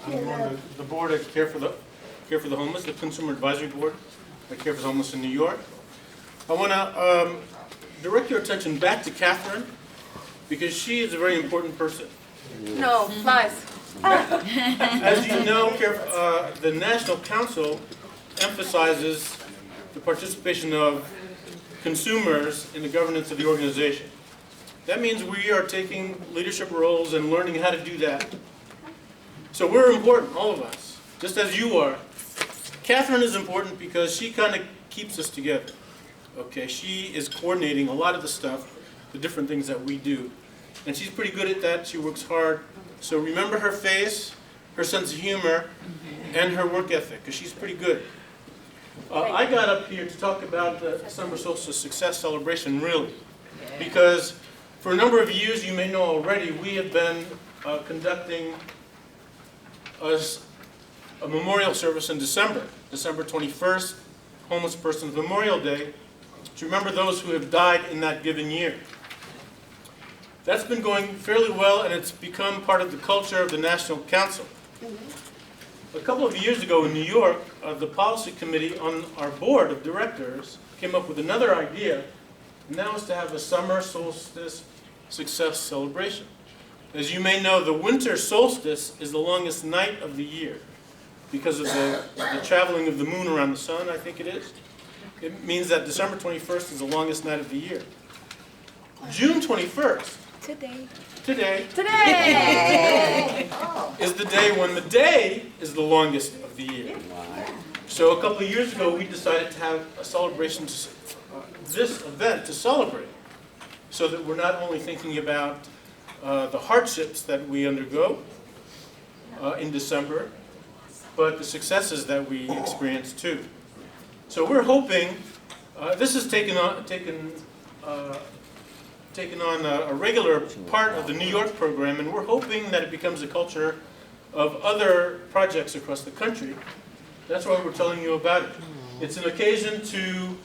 I'm on the board of Care for the Homeless, the Consumer Advisory Board at Care for the Homeless in New York. I want to direct your attention back to Catherine, because she is a very important person. No, flies. As you know, the National Council emphasizes the participation of consumers in the governance of the organization. That means we are taking leadership roles and learning how to do that. So we're important, all of us, just as you are. Catherine is important because she kind of keeps us together. Okay, she is coordinating a lot of the stuff, the different things that we do. And she's pretty good at that. She works hard. So remember her face, her sense of humor, and her work ethic, because she's pretty good. I got up here to talk about the Summer Solstice Success Celebration, really, because for a number of years, you may know already, we have been conducting a memorial service in December 21st, Homeless Persons Memorial Day, to remember those who have died in that given year. That's been going fairly well, and it's become part of the culture of the National Council. A couple of years ago in New York, the policy committee on our board of directors came up with another idea, and that was to have a summer solstice success celebration. As you may know, the winter solstice is the longest night of the year because of the traveling of the moon around the sun, I think it is. It means that December 21st is the longest night of the year. June 21st, today is the day when the day is the longest of the year. So a couple of years ago, we decided to have a celebration, this event to celebrate, so that we're not only thinking about the hardships that we undergo in December, but the successes that we experience too. So we're hoping, this has taken on a regular part of the New York program, and we're hoping that it becomes a culture of other projects across the country. That's why we're telling you about it. It's an occasion to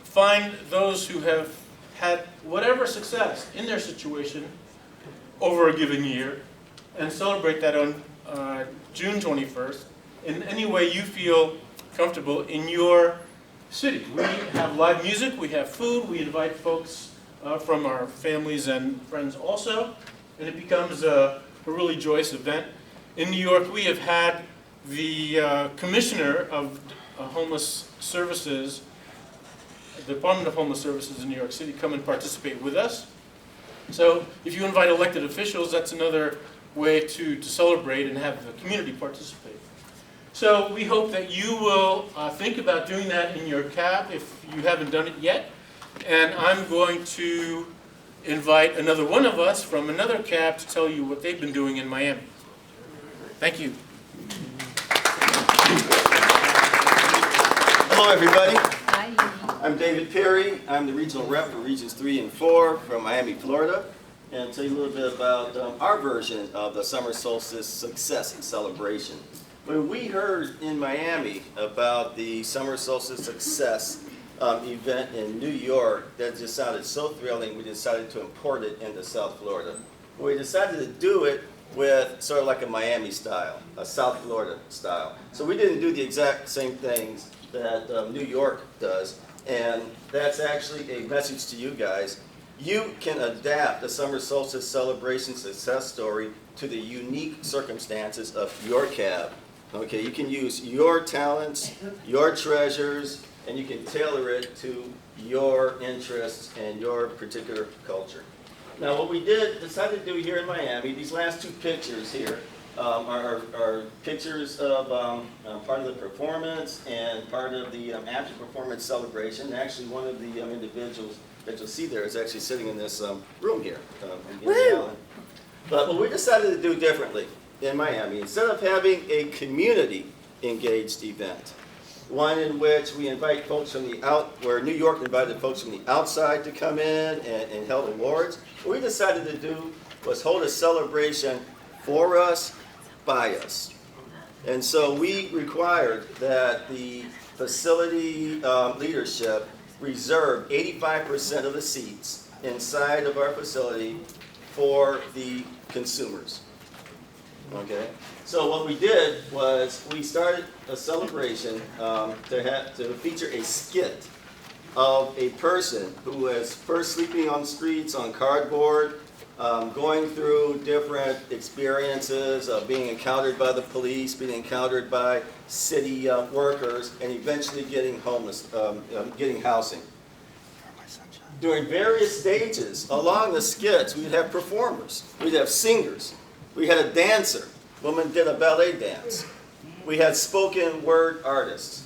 find those who have had whatever success in their situation over a given year and celebrate that on June 21st in any way you feel comfortable in your city. We have live music, we have food, we invite folks from our families and friends also, and it becomes a really joyous event. In New York, we have had the Commissioner of Homeless Services, the Department of Homeless Services in New York City, come and participate with us. So if you invite elected officials, that's another way to celebrate and have the community participate. So we hope that you will think about doing that in your cab if you haven't done it yet. And I'm going to invite another one of us from another cab to tell you what they've been doing in Miami. Thank you. Hello, everybody. Hi. I'm David Perry. I'm the regional rep for Regions 3 and 4 from Miami, Florida. And I'll tell you a little bit about our version of the Summer Solstice Success Celebration. When we heard in Miami about the Summer Solstice Success event in New York, that just sounded so thrilling, we decided to import it into South Florida. We decided to do it with sort of like a Miami style, a South Florida style. So we didn't do the exact same things that New York does, and that's actually a message to you guys. You can adapt the Summer Solstice Celebration success story to the unique circumstances of your cab. Okay, you can use your talents, your treasures, and you can tailor it to your interests and your particular culture. Now, what we decided to do here in Miami, these last two pictures here are pictures of part of the performance and part of the after performance celebration. Actually, one of the individuals that you'll see there is actually sitting in this room here. But what we decided to do differently in Miami, instead of having a community engaged event, one in which we invite folks from where New York invited folks from the outside to come in and held awards, what we decided to do was hold a celebration for us, by us. And so we required that the facility leadership reserve 85% of the seats inside of our facility for the consumers. Okay? So what we did was we started a celebration to feature a skit of a person who was first sleeping on the streets on cardboard, going through different experiences of being encountered by the police, being encountered by city workers, and eventually getting getting housing. During various stages along the skits, we'd have performers, we'd have singers, we had a dancer, woman did a ballet dance, we had spoken word artists,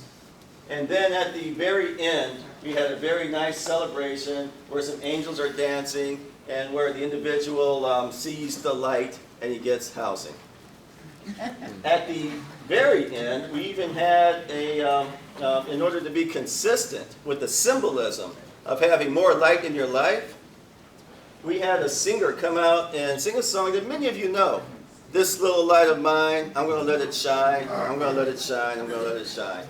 and then at the very end, we had a very nice celebration where some angels are dancing and where the individual sees the light and he gets housing. At the very end, we even had in order to be consistent with the symbolism of having more light in your life, we had a singer come out and sing a song that many of you know. This little light of mine, I'm going to let it shine, I'm going to let it shine, I'm going to let it shine.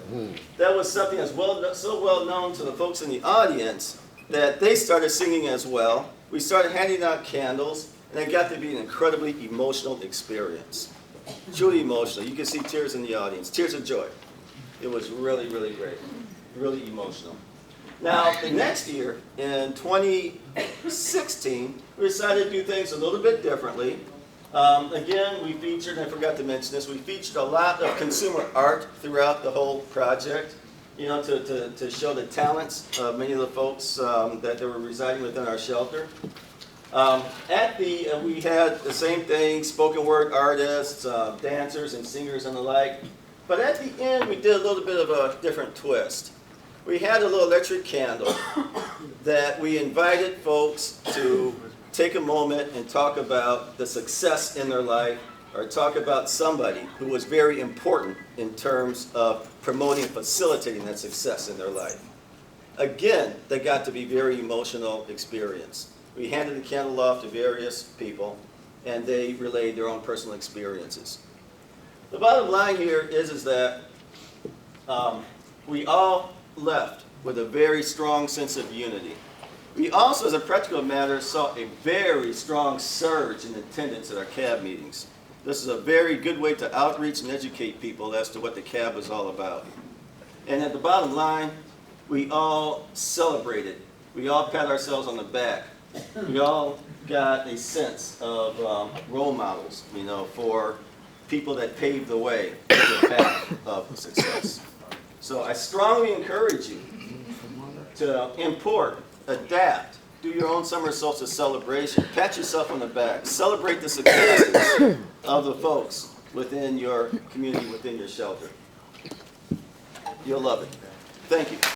That was something that's so well known to the folks in the audience that they started singing as well. We started handing out candles, and it got to be an incredibly emotional experience. Truly emotional. You can see tears in the audience, tears of joy. It was really, really great, really emotional. Now, the next year, in 2016, we decided to do things a little bit differently. Again, we featured, and I forgot to mention this, we featured a lot of consumer art throughout the whole project, you know, to show the talents of many of the folks that were residing within our shelter. We had the same thing, spoken word artists, dancers and singers and the like. But at the end, we did a little bit of a different twist. We had a little electric candle that we invited folks to take a moment and talk about the success in their life, or talk about somebody who was very important in terms of promoting and facilitating that success in their life. Again, they got to be very emotional experience. We handed the candle off to various people, and they relayed their own personal experiences. The bottom line here is that we all left with a very strong sense of unity. We also, as a practical matter, saw a very strong surge in attendance at our CAB meetings. This is a very good way to outreach and educate people as to what the CAB is all about. And at the bottom line, we all celebrated. We all pat ourselves on the back. We all got a sense of role models, you know, for people that paved the way to the path of success. So I strongly encourage you to import, adapt, do your own summer solstice celebration, pat yourself on the back, celebrate the successes of the folks within your community, within your shelter. You'll love it. Thank you.